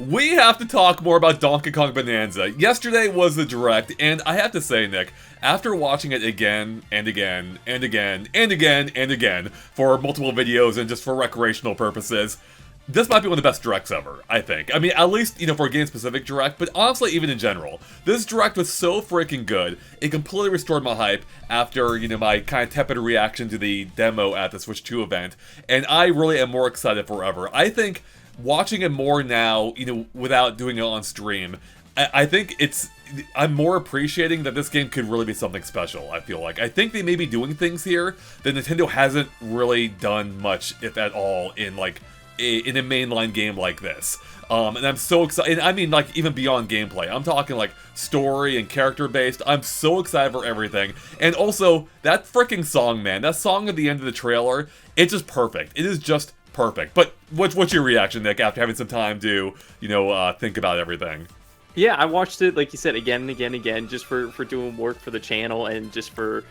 We have to talk more about Donkey Kong Bonanza. Yesterday was the Direct, and I have to say, Nick, after watching it again, and again, and again, and again, and again, for multiple videos and just for recreational purposes, this might be one of the best Directs ever, I think. I mean, at least, for a game-specific Direct, but honestly, even in general. This Direct was so freaking good, it completely restored my hype after, my kind of tepid reaction to the demo at the Switch 2 event, and I really am more excited forever. I think watching it more now, without doing it on stream, I think I'm more appreciating that this game could really be something special, I feel like. I think they may be doing things here that Nintendo hasn't really done much, if at all, in a mainline game like this. And I'm so excited. I mean, even beyond gameplay. I'm talking, story and character-based. I'm so excited for everything. And also, that freaking song, man. That song at the end of the trailer, it's just perfect. It is just perfect. But what's your reaction, Nick, after having some time to, think about everything? Yeah, I watched it, like you said, again and again and again, just for doing work for the channel and just for,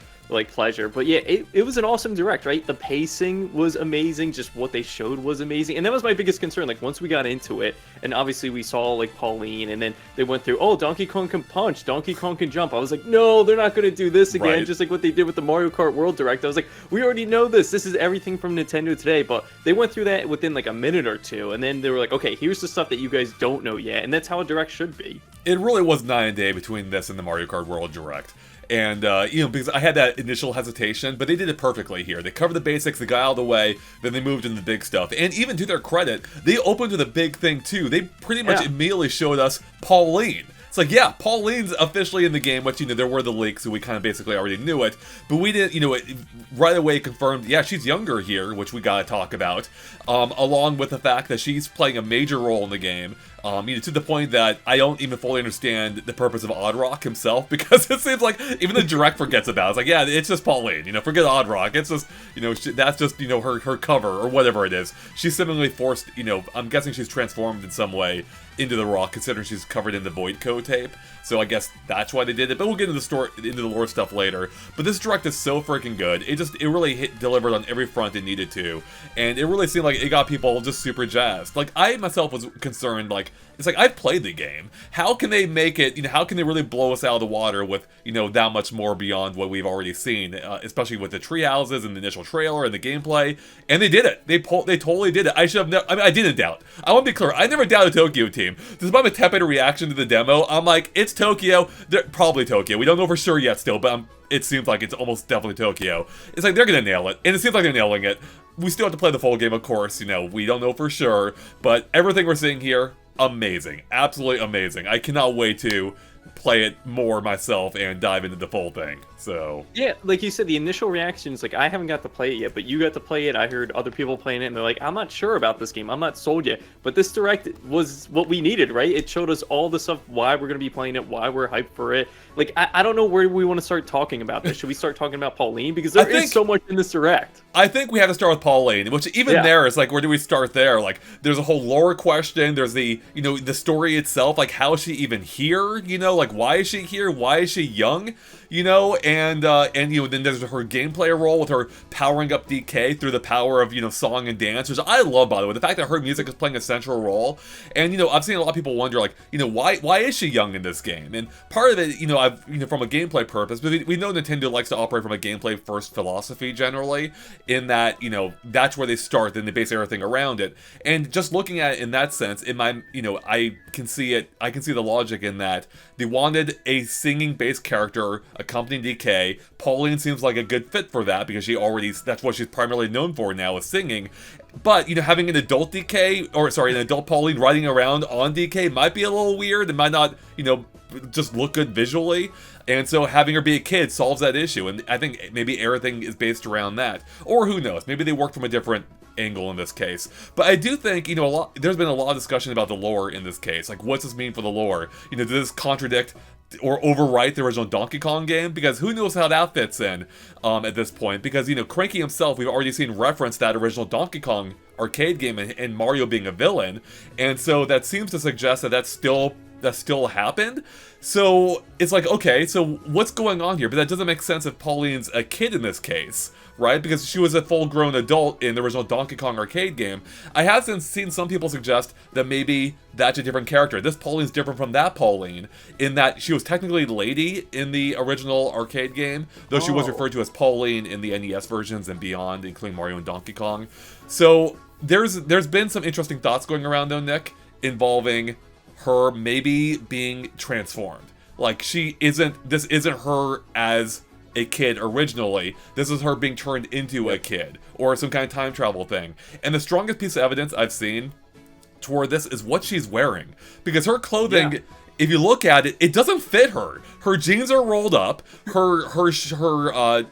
pleasure. But yeah, it was an awesome Direct, right? The pacing was amazing, just what they showed was amazing. And that was my biggest concern, once we got into it, and obviously we saw, Pauline, and then they went through, oh, Donkey Kong can punch, Donkey Kong can jump. I was like, no, they're not going to do this again, right. Just like what they did with the Mario Kart World Direct. I was like, we already know this. This is everything from Nintendo today. But they went through that within, a minute or two, and then they were like, okay, here's the stuff that you guys don't know yet, and that's how a Direct should be. It really was night and day between this and the Mario Kart World Direct. And, because I had that initial hesitation, but they did it perfectly here. They covered the basics, they got out of the way, then they moved into the big stuff. And even to their credit, they opened with a big thing, too. They pretty much immediately showed us Pauline. It's like, yeah, Pauline's officially in the game, which, there were the leaks, so we kind of basically already knew it. But we didn't, it right away confirmed, yeah, she's younger here, which we gotta talk about. Along with the fact that she's playing a major role in the game. To the point that I don't even fully understand the purpose of Oddrock himself, because it seems like even the Direct forgets about it. It's like, yeah, it's just Pauline, forget Oddrock. It's just, that's just, her cover, or whatever it is. She's seemingly forced, I'm guessing she's transformed in some way into the rock, considering she's covered in the Void Code tape. So I guess that's why they did it, but we'll get into the lore stuff later. But this Direct is so freaking good. It really delivered on every front it needed to, and it really seemed like it got people just super jazzed. I myself was concerned, it's like, I've played the game. How can they make it, how can they really blow us out of the water with, that much more beyond what we've already seen, especially with the tree houses and the initial trailer and the gameplay. And they did it. They totally did it. I I didn't doubt. I want to be clear, I never doubted Tokyo Team. Despite my tepid reaction to the demo, I'm like, it's Tokyo. They're probably Tokyo. We don't know for sure yet still, but it seems like it's almost definitely Tokyo. It's like, they're gonna nail it. And it seems like they're nailing it. We still have to play the full game, of course, we don't know for sure, but everything we're seeing here, amazing. Absolutely amazing. I cannot wait to play it more myself and dive into the full thing. So yeah, like you said, the initial reactions, I haven't got to play it yet, but you got to play it. I heard other people playing it, and they're like, I'm not sure about this game. I'm not sold yet. But this Direct was what we needed, right? It showed us all the stuff, why we're going to be playing it, why we're hyped for it. I don't know where we want to start talking about this. Should we start talking about Pauline? Because there is so much in this Direct. I think we have to start with Pauline, which even there is where do we start there? There's a whole lore question. There's the, the story itself. How is she even here? Why is she here? Why is she young? And then there's her gameplay role with her powering up DK through the power of, song and dance, which I love, by the way, the fact that her music is playing a central role. And, I've seen a lot of people wonder, why is she young in this game? And part of it, from a gameplay purpose, but we know Nintendo likes to operate from a gameplay first philosophy generally, in that, that's where they start, then they base everything around it. And just looking at it in that sense, in my, I can see the logic in that they wanted a singing based character accompanying DK. Pauline seems like a good fit for that, because that's what she's primarily known for now, is singing. But, having an adult an adult Pauline riding around on DK might be a little weird. It might not, just look good visually. And so having her be a kid solves that issue. And I think maybe everything is based around that. Or who knows, maybe they work from a different angle in this case. But I do think, there's been a lot of discussion about the lore in this case. What's this mean for the lore? Does this contradict or overwrite the original Donkey Kong game? Because who knows how that fits in at this point. Because, Cranky himself, we've already seen reference that original Donkey Kong arcade game and Mario being a villain. And so that seems to suggest that that's still that still happened. So it's like, okay, so what's going on here? But that doesn't make sense if Pauline's a kid in this case, right? Because she was a full-grown adult in the original Donkey Kong arcade game. I have seen some people suggest that maybe that's a different character. This Pauline's different from that Pauline, in that she was technically Lady in the original arcade game, though she was referred to as Pauline in the NES versions and beyond, including Mario and Donkey Kong. So there's been some interesting thoughts going around, though, Nick, involving her maybe being transformed. Like, this isn't her as a kid originally. This is her being turned into a kid, or some kind of time travel thing. And the strongest piece of evidence I've seen toward this is what she's wearing. Because her clothing, if you look at it, it doesn't fit her. Her jeans are rolled up, her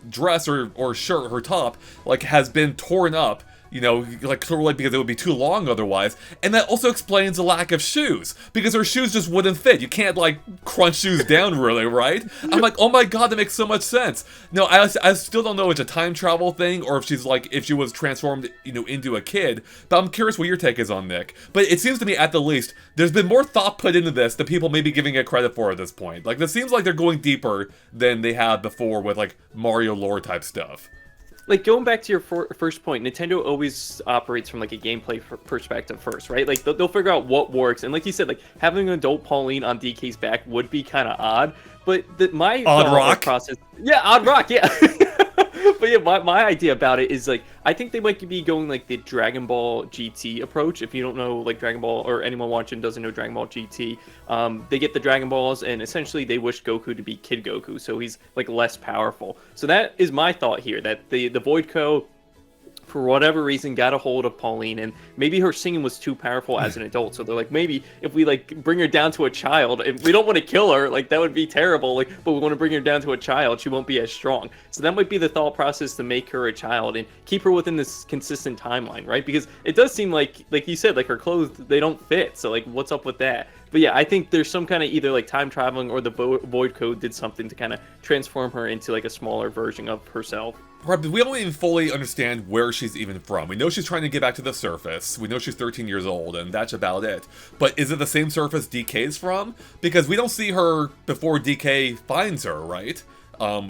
dress or shirt, her top, like, has been torn up, you know, like, clearly because it would be too long otherwise. And that also explains the lack of shoes, because her shoes just wouldn't fit. You can't, like, crunch shoes down, really, right? I'm like, oh my god, that makes so much sense. No, I still don't know if it's a time travel thing, or if she's, like, if she was transformed, you know, into a kid. But I'm curious what your take is on Nick. But it seems to me, at the least, there's been more thought put into this than people may be giving it credit for at this point. Like, it seems like they're going deeper than they had before with, like, Mario lore type stuff. Like, going back to your first point, Nintendo always operates from, like, a gameplay perspective first, right? Like, they'll figure out what works. And like you said, like, having an adult Pauline on DK's back would be kind of odd. But my Odd Rock process... Yeah, Odd Rock, yeah. But yeah, my idea about it is, like, I think they might be going, like, the Dragon Ball GT approach. If you don't know, like, Dragon Ball, or anyone watching doesn't know Dragon Ball GT, they get the Dragon Balls, and essentially they wish Goku to be Kid Goku, so he's, like, less powerful. So that is my thought here, that the Void Co., for whatever reason, got a hold of Pauline, and maybe her singing was too powerful as an adult. So they're like, maybe if we, like, bring her down to a child, and we don't want to kill her, like, that would be terrible, like, but we want to bring her down to a child, she won't be as strong. So that might be the thought process, to make her a child and keep her within this consistent timeline, right? Because it does seem like you said, like, her clothes, they don't fit. So, like, what's up with that? But yeah, I think there's some kind of either, like, time traveling, or the Void Code did something to kind of transform her into, like, a smaller version of herself. Right, but we don't even fully understand where she's even from. We know she's trying to get back to the surface. We know she's 13 years old, and that's about it. But is it the same surface DK's from? Because we don't see her before DK finds her, right?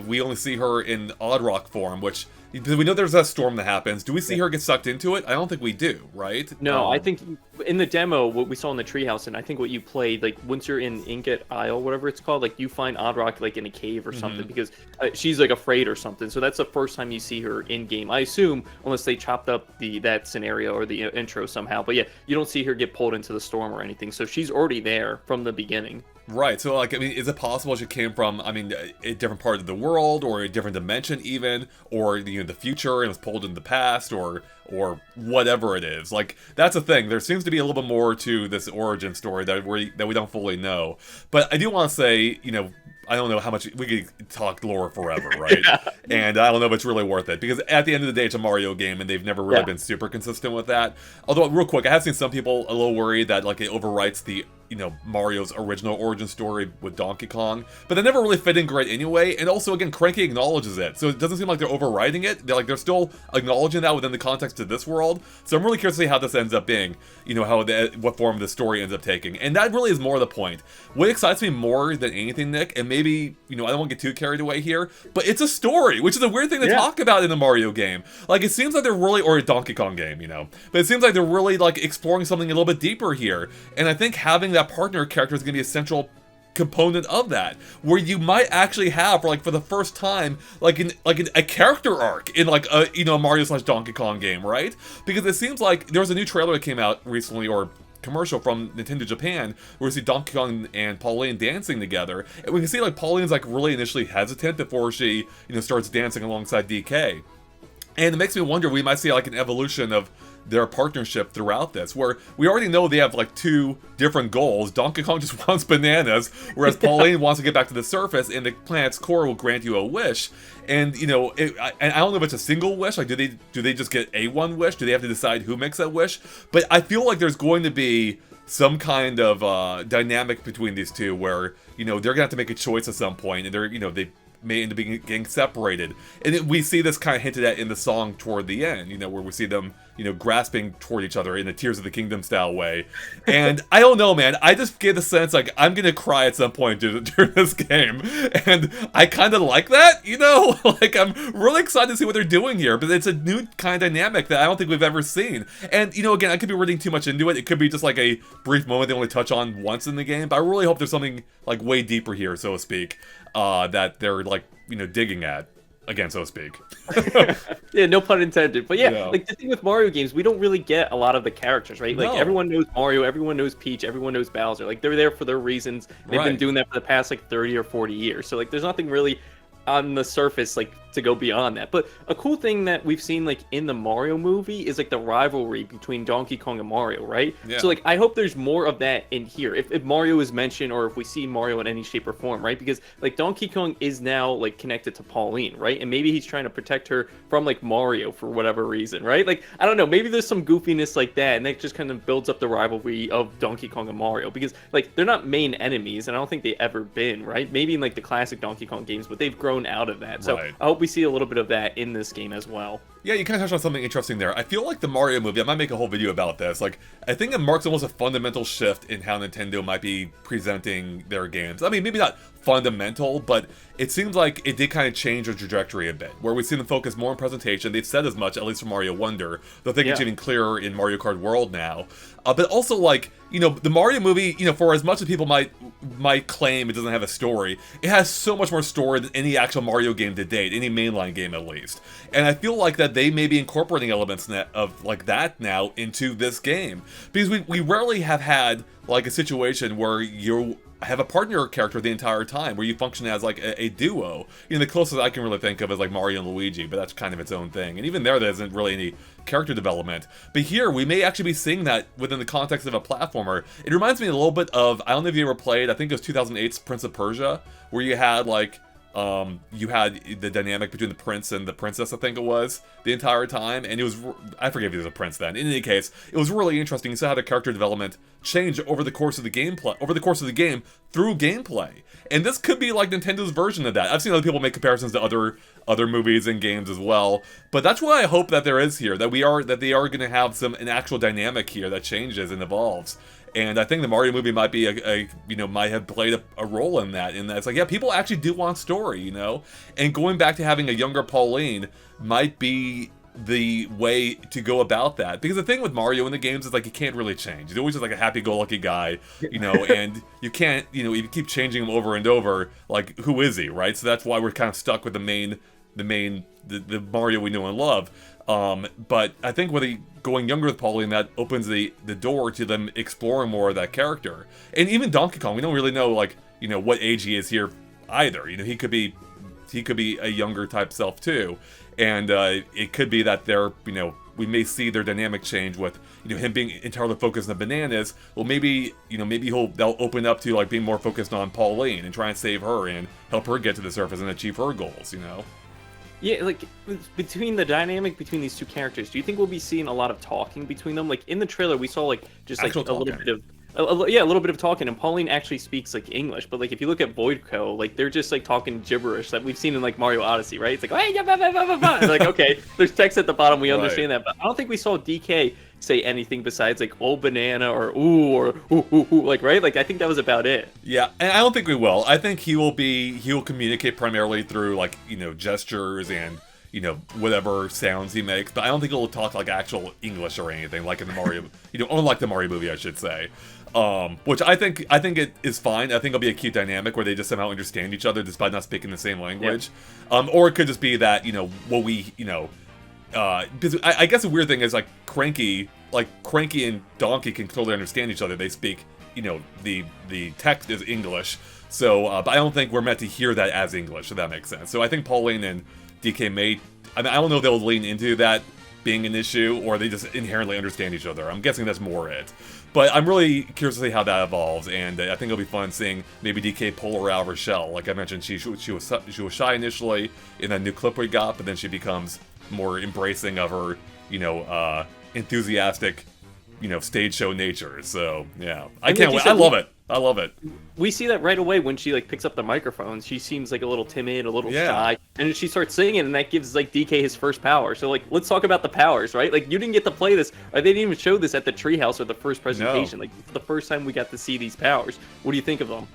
We only see her in Odd Rock form, which... Because we know there's that storm that happens. Do we see her get sucked into it? I don't think we do, right? No, I think in the demo, what we saw in the treehouse, and I think what you played, like, once you're in Ingot Isle, whatever it's called, like, you find Odd Rock, like, in a cave or something, because she's, like, afraid or something. So that's the first time you see her in-game, I assume, unless they chopped up that scenario or the intro somehow. But yeah, you don't see her get pulled into the storm or anything. So she's already there from the beginning. Right, so, like, I mean, is it possible she came from, I mean, a different part of the world, or a different dimension even, or, you know, the future, and was pulled into the past, or whatever it is? Like, that's the thing. There seems to be a little bit more to this origin story that we don't fully know. But I do want to say, you know, I don't know how much we could talk lore forever, right? Yeah. And I don't know if it's really worth it, because at the end of the day, it's a Mario game, and they've never really been super consistent with that. Although, real quick, I have seen some people a little worried that, like, it overwrites the, you know, Mario's original origin story with Donkey Kong, but they never really fit in great anyway. And also, again, Cranky acknowledges it, so it doesn't seem like they're overwriting it. They're still acknowledging that within the context of this world. So I'm really curious to see how this ends up being, you know, what form the story ends up taking. And that really is more the point. What excites me more than anything, Nick, and maybe, you know, I don't want to get too carried away here, but it's a story, which is a weird thing to talk about in a Mario game. Like, it seems like they're really, or a Donkey Kong game, you know, but it seems like they're really, like, exploring something a little bit deeper here. And I think having that partner character is going to be a central component of that, where you might actually have, for the first time, a character arc in, like, a, you know, Mario / Donkey Kong game, right? Because it seems like there was a new trailer that came out recently, or commercial from Nintendo Japan, where we see Donkey Kong and Pauline dancing together, and we can see, like, Pauline's, like, really initially hesitant before she, you know, starts dancing alongside DK. And it makes me wonder, we might see, like, an evolution of their partnership throughout this, where we already know they have, like, two different goals. Donkey Kong just wants bananas, whereas Pauline wants to get back to the surface, and the planet's core will grant you a wish. And, you know, and I don't know if it's a single wish. Like, do they just get a one wish? Do they have to decide who makes that wish? But I feel like there's going to be some kind of dynamic between these two, where, you know, they're gonna have to make a choice at some point, and they're, you know, they may end up getting separated. And we see this kind of hinted at in the song toward the end, you know, where we see them, grasping toward each other in a Tears of the Kingdom style way. And I don't know, man. I just get the sense like I'm gonna cry at some point during this game, and I kind of like that, like I'm really excited to see what they're doing here. But it's a new kind of dynamic that I don't think we've ever seen. And again, I could be reading too much into it. It could be just like a brief moment they only touch on once in the game. But I really hope there's something like way deeper here, so to speak, that they're like digging at. Again, so to speak. Yeah, no pun intended. But yeah, like the thing with Mario games, we don't really get a lot of the characters, right? Like everyone knows Mario, everyone knows Peach, everyone knows Bowser. Like they're there for their reasons. They've been doing that for the past like 30 or 40 years. So like there's nothing really on the surface like to go beyond that. But a cool thing that we've seen like in the Mario movie is like the rivalry between Donkey Kong and Mario, right? So like I hope there's more of that in here. If Mario is mentioned, or if we see Mario in any shape or form, right? Because like Donkey Kong is now like connected to Pauline, right? And maybe he's trying to protect her from like Mario for whatever reason, right? Like I don't know, maybe there's some goofiness like that, and that just kind of builds up the rivalry of Donkey Kong and Mario, because like they're not main enemies, and I don't think they ever been, right? Maybe in like the classic Donkey Kong games, but they've grown out of that. So I hope we see a little bit of that in this game as well. Yeah, you kind of touched on something interesting there. I feel like the Mario movie, I might make a whole video about this, like, I think it marks almost a fundamental shift in how Nintendo might be presenting their games. I mean, maybe not fundamental, but it seems like it did kind of change the trajectory a bit, where we've seen them focus more on presentation. They've said as much, at least for Mario Wonder, though I think it's even clearer in Mario Kart World now. But also, like, the Mario movie, for as much as people might claim it doesn't have a story, it has so much more story than any actual Mario game to date, any mainline game at least. And I feel like that they may be incorporating elements of like that now into this game, because we rarely have had like a situation where you have a partner character the entire time, where you function as like a duo. The closest I can really think of is like Mario and Luigi, but that's kind of its own thing. And even there isn't really any character development. But here, we may actually be seeing that within the context of a platformer. It reminds me a little bit of, I don't know if you ever played, I think it was 2008's Prince of Persia, where you had like, you had the dynamic between the prince and the princess, I think it was, the entire time, and it was, I forget if he was a prince then. In any case, it was really interesting. You saw how the character development changed over the course of the game through gameplay. And this could be like Nintendo's version of that. I've seen other people make comparisons to other movies and games as well, but that's what I hope that there is here, that they are going to have an actual dynamic here that changes and evolves. And I think the Mario movie might be might have played a role in that. It's like, yeah, people actually do want story, and going back to having a younger Pauline might be the way to go about that. Because the thing with Mario in the games is like, he can't really change. He's always just like a happy-go-lucky guy, and you can't, you keep changing him over and over, like, who is he, right? So that's why we're kind of stuck with the Mario we know and love. But I think with going younger with Pauline, that opens the door to them exploring more of that character. And even Donkey Kong, we don't really know, like, what age he is here either. He could be a younger type self too. And it could be that they're, we may see their dynamic change with, him being entirely focused on bananas. Well, maybe, maybe they'll open up to like being more focused on Pauline and try and save her and help her get to the surface and achieve her goals, Yeah, like, between the dynamic between these two characters, do you think we'll be seeing a lot of talking between them? Like, in the trailer, we saw, like, just, like, a little bit of... a little bit of talking, and Pauline actually speaks, like, English, but, like, if you look at Voidco, like, they're just, like, talking gibberish that we've seen in, like, Mario Odyssey, right? It's like, hey, yeah, blah, blah, blah, blah, blah. It's like, okay, there's text at the bottom, we understand that, but I don't think we saw DK say anything besides, like, oh, banana, or ooh, or ooh, like, right? Like, I think that was about it. Yeah, and I don't think we will. I think he will communicate primarily through, like, gestures and, whatever sounds he makes, but I don't think he'll talk like actual English or anything, like in the Mario, unlike the Mario movie, I should say. Which I think it is fine. I think it'll be a cute dynamic where they just somehow understand each other despite not speaking the same language. Yeah. Or it could just be that, because I guess the weird thing is, like, Cranky and Donkey can totally understand each other. They speak, the text is English. So, but I don't think we're meant to hear that as English, if that makes sense. So I think Pauline and DK I don't know if they'll lean into that being an issue, or they just inherently understand each other. I'm guessing that's more it. But I'm really curious to see how that evolves, and I think it'll be fun seeing maybe DK pull her out of her shell. Like I mentioned, she was shy initially in that new clip we got, but then she becomes more embracing of her, enthusiastic, stage show nature. So yeah, I can't wait. I love it. I love it. We see that right away when she like picks up the microphone. She seems like a little timid, a little Yeah. shy, and then she starts singing, and that gives like DK his first power. So like, let's talk about the powers, right? Like, you didn't get to play this, or they didn't even show this at the treehouse or the first presentation. No. Like, for the first time we got to see these powers. What do you think of them?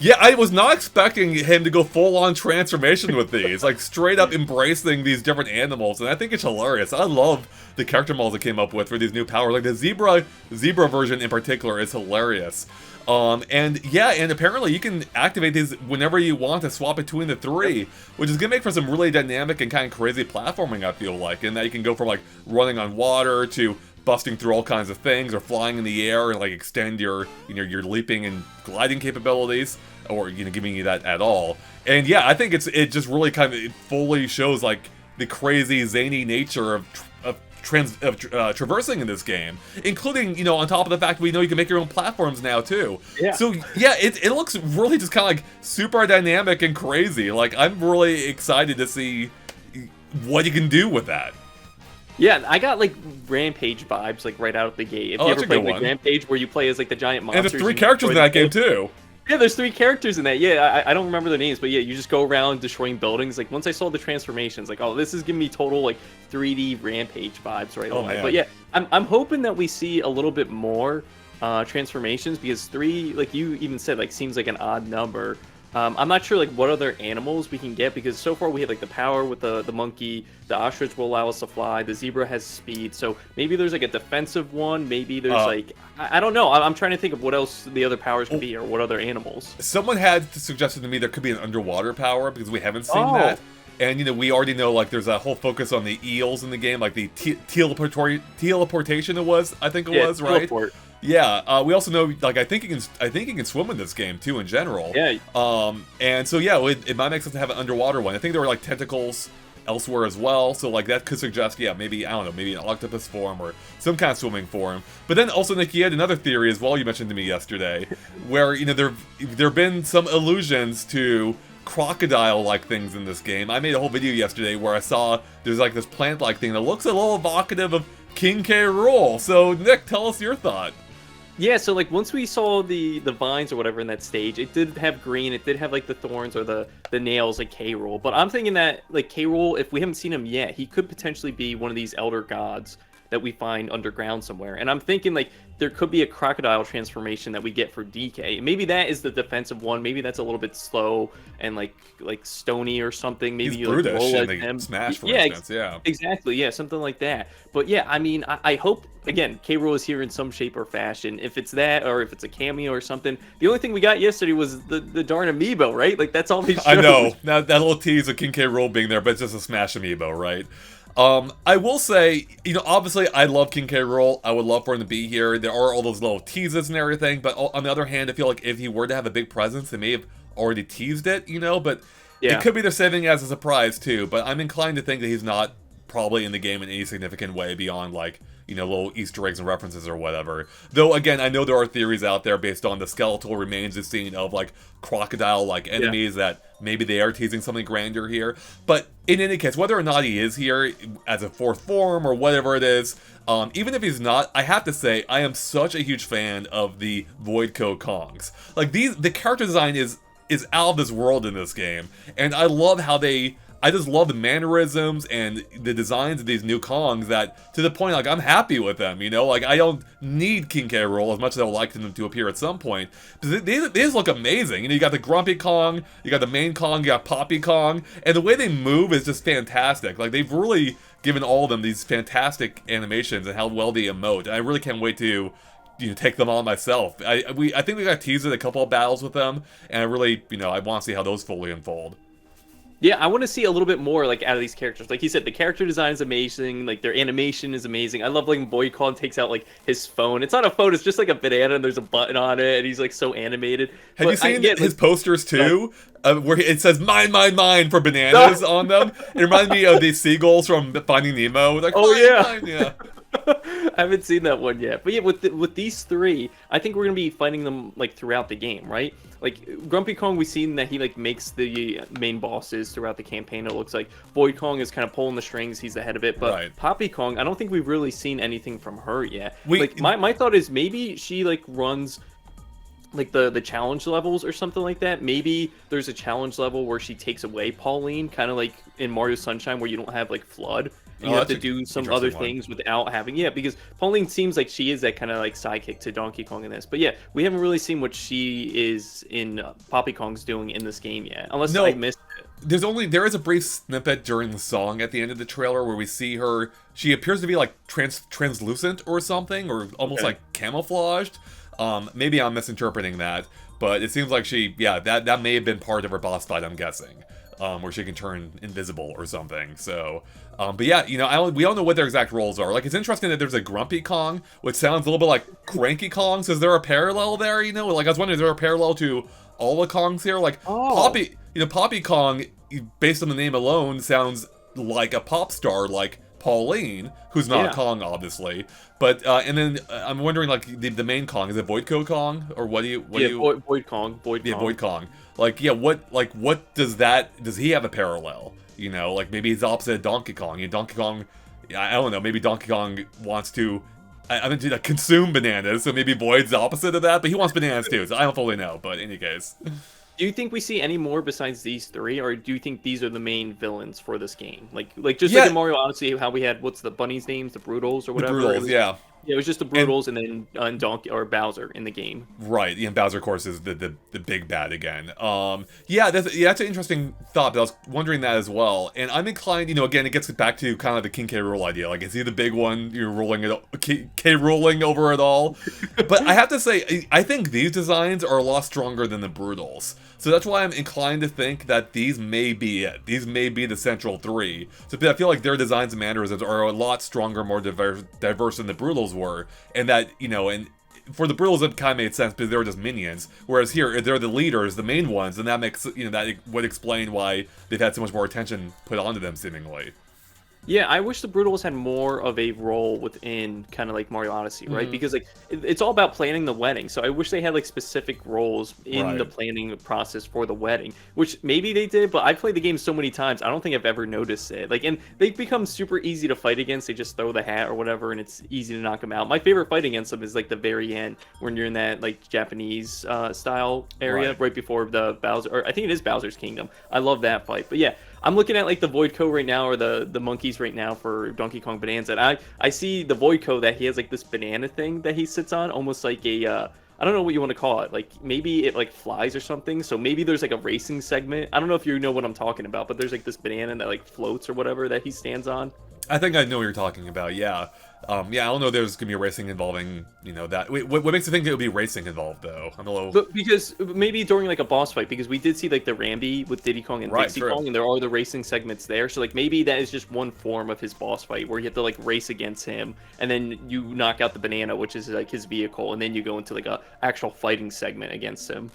Yeah, I was not expecting him to go full-on transformation with these, like straight up embracing these different animals, and I think it's hilarious. I love the character models that came up with for these new powers. Like the zebra version in particular is hilarious. And yeah, and apparently you can activate these whenever you want to swap between the three, which is gonna make for some really dynamic and kind of crazy platforming, I feel like, and that you can go from like running on water to busting through all kinds of things, or flying in the air and like extend your your leaping and gliding capabilities, or giving you that at all. And yeah, I think it just really kind of it fully shows like the crazy zany nature of traversing in this game, including on top of the fact we know you can make your own platforms now too. Yeah. So yeah, it looks really just kind of like super dynamic and crazy. Like I'm really excited to see what you can do with that. Yeah, I got like Rampage vibes like right out of the gate. If you ever played like Rampage, where you play as like the giant monsters. And there's 3 characters in that game too. Yeah, there's 3 characters in that. Yeah, I don't remember their names, but yeah, you just go around destroying buildings. Like once I saw the transformations, like, oh, this is giving me total like 3D Rampage vibes right away. Man. But yeah, I'm hoping that we see a little bit more transformations, because 3, like you even said, like seems like an odd number. I'm not sure like what other animals we can get, because so far we have like the power with the monkey, the ostrich will allow us to fly, the zebra has speed, so maybe there's like a defensive one, maybe there's like I don't know. I'm trying to think of what else the other powers could be, or what other animals. Someone had suggested to me there could be an underwater power, because we haven't seen that. And we already know like there's a whole focus on the eels in the game, like the teleportation I think it was, right? Teleport. Yeah, we also know, like, I think you can swim in this game too in general. Yeah. And so yeah, it might make sense to have an underwater one. I think there were like tentacles elsewhere as well, so like that could suggest, yeah, maybe I don't know, maybe an octopus form or some kind of swimming form. But then also, Nick, you had another theory as well. You mentioned to me yesterday, where there've been some allusions to crocodile-like things in this game. I made a whole video yesterday where I saw there's like this plant-like thing that looks a little evocative of King K. Rool. So Nick, tell us your thought. Yeah, so like once we saw the vines or whatever in that stage, it did have green, it did have like the thorns or the nails like K. Rool. But I'm thinking that like K. Rool, if we haven't seen him yet, he could potentially be one of these elder gods that we find underground somewhere. And I'm thinking like there could be a crocodile transformation that we get for DK. Maybe that is the defensive one. Maybe that's a little bit slow and like stony or something. Maybe he's you like brutish roll in like the him. Smash, for Yeah, instance. Yeah, exactly. Yeah, something like that. But yeah, I mean, I hope again K. Rool is here in some shape or fashion. If it's that, or if it's a cameo or something. The only thing we got yesterday was the darn amiibo, right? Like that's all they showed. I know. Now that little tease of King K. Rool being there, but it's just a Smash amiibo, right? I will say, obviously I love King K. Rool. I would love for him to be here. There are all those little teases and everything, but on the other hand, I feel like if he were to have a big presence, they may have already teased it, but yeah. It could be they're saving it as a surprise too. But I'm inclined to think that he's not probably in the game in any significant way beyond like, little Easter eggs and references or whatever. Though, again, I know there are theories out there based on the skeletal remains we've seen of, like, crocodile-like enemies that maybe they are teasing something grander here. But in any case, whether or not he is here as a 4th form or whatever it is, even if he's not, I have to say, I am such a huge fan of the Voidco Kongs. Like, the character design is out of this world in this game, and I love how I just love the mannerisms and the designs of these new Kongs that, to the point, like, I'm happy with them, Like, I don't need King K. Rool as much as I would like them to appear at some point. They just look amazing. You got the Grumpy Kong, you got the main Kong, you got Poppy Kong, and the way they move is just fantastic. Like, they've really given all of them these fantastic animations and how well they emote. And I really can't wait to take them on myself. I think we got teased a couple of battles with them, and I really, I want to see how those fully unfold. Yeah, I want to see a little bit more like out of these characters. Like you said, the character design is amazing. Like their animation is amazing. I love like Boy Kong takes out like his phone. It's not a phone. It's just like a banana, and there's a button on it, and he's like so animated. Have you seen his posters too? Where it says "mine, mine, mine" for bananas on them. It reminds me of the seagulls from Finding Nemo. Like, oh yeah, mine, yeah. I haven't seen that one yet. But yeah, with these 3, I think we're gonna be fighting them like throughout the game, right? Like Grumpy Kong, we've seen that he like makes the main bosses throughout the campaign. It looks like Void Kong is kind of pulling the strings; he's the head of it. But Poppy Kong, I don't think we've really seen anything from her yet. My thought is maybe she like runs like the challenge levels or something like that. Maybe there's a challenge level where she takes away Pauline, kind of like in Mario Sunshine where you don't have like FLUDD and you have to do some other things without having, yeah, because Pauline seems like she is that kind of like sidekick to Donkey Kong in this. But yeah, we haven't really seen what she is in Poppy Kong's doing in this game yet, unless I missed it. There is a brief snippet during the song at the end of the trailer where we see her. She appears to be like translucent or something, or almost like camouflaged. Maybe I'm misinterpreting that, but it seems like that may have been part of her boss fight, I'm guessing, where she can turn invisible or something. So, but yeah, we don't know what their exact roles are. Like, it's interesting that there's a Grumpy Kong, which sounds a little bit like Cranky Kong. So is there a parallel there? Like, I was wondering, is there a parallel to all the Kongs here? Like, Poppy Kong, based on the name alone, sounds like a pop star, like Pauline, who's not Kong, obviously. But and then I'm wondering, like, the main Kong, is it Voidco Kong, or what do you? Void Kong. Void Kong. What does he have a parallel? Like maybe he's the opposite of Donkey Kong. Donkey Kong, I don't know. Maybe Donkey Kong wants to, consume bananas, so maybe Void's the opposite of that. But he wants bananas too, so I don't fully know. But in any case. Do you think we see any more besides these three, or do you think these are the main villains for this game? Like like in Mario Odyssey, how we had, what's the bunny's names, the Brutals or whatever? The Brutals, yeah. Yeah, it was just the Brutals and then Donkey or Bowser in the game. Right, and Bowser, of course, is the big bad again. That's an interesting thought, but I was wondering that as well. And I'm inclined, again, it gets back to kind of the King K. Rool idea. Like, is he the big one? You're ruling ruling over it all. But I have to say, I think these designs are a lot stronger than the Brutals. So that's why I'm inclined to think that these may be it. These may be the central three. So I feel like their designs and mannerisms are a lot stronger, more diverse than the Brutals were. And that, and for the Brutals it kind of made sense because they were just minions. Whereas here, they're the leaders, the main ones, and that makes, that would explain why they've had so much more attention put onto them, seemingly. Yeah, I wish the Brutals had more of a role within kind of like Mario Odyssey, right? Mm-hmm. Because like it's all about planning the wedding. So I wish they had like specific roles in the planning process for the wedding, which maybe they did, but I played the game so many times, I don't think I've ever noticed it. Like, and they become super easy to fight against. They just throw the hat or whatever, and it's easy to knock them out. My favorite fight against them is like the very end when you're in that like Japanese style area right before the Bowser, or I think it is Bowser's Kingdom. I love that fight. But yeah, I'm looking at like the Voidco right now, or the monkeys right now for Donkey Kong Bananza. And I see the Voidco that he has like this banana thing that he sits on, almost like a I don't know what you want to call it. Like maybe it like flies or something. So maybe there's like a racing segment. I don't know if you know what I'm talking about, but there's like this banana that like floats or whatever that he stands on. I think I know what you're talking about. Yeah. I don't know. There's gonna be a racing involving, that. Wait, what makes you think there would be racing involved though? I'm a little. But because maybe during like a boss fight, because we did see like the Rambi with Diddy Kong and Dixie Kong, and there are the racing segments there. So like maybe that is just one form of his boss fight where you have to like race against him, and then you knock out the banana, which is like his vehicle, and then you go into like a actual fighting segment against him.